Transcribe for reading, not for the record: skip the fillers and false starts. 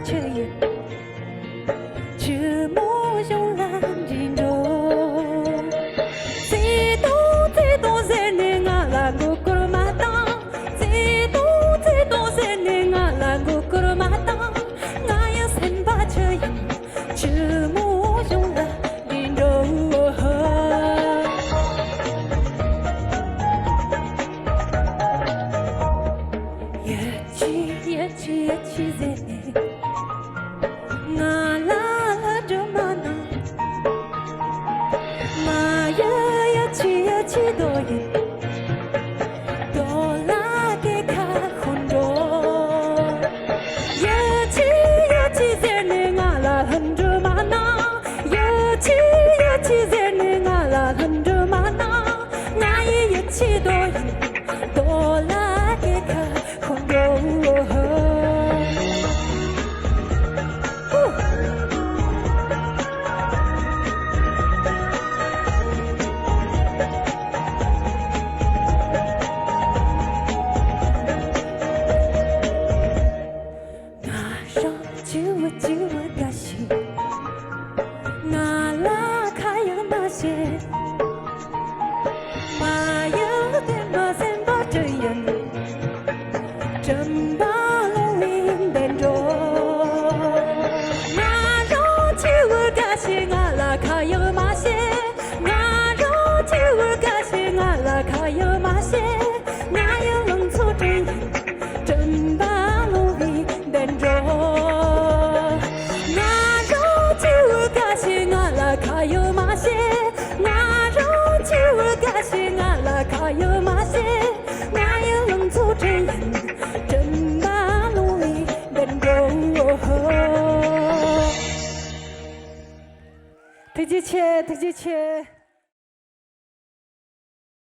却也只莫用蓝人中，最多是你啊啦古古马当，最多是你啊啦古古马当，我也身把却也只莫用蓝人中。也起在你，我拉着马呢，马也起多远，多拉给卡很多，也起在你我拉很着马呢，也起在你我拉很着马呢，我也起多远，多拉给卡很多。就个西，我拉开有那些，马有的马三把这样，真把路引变着。我绕就个西，我拉开有马些，我绕就个西，我拉开有马些，我有冷粗这样，真把路引变着。卡有马些，我绕就个些，我拉卡有马些，我有冷粗这样，真把路里变着。推荐切。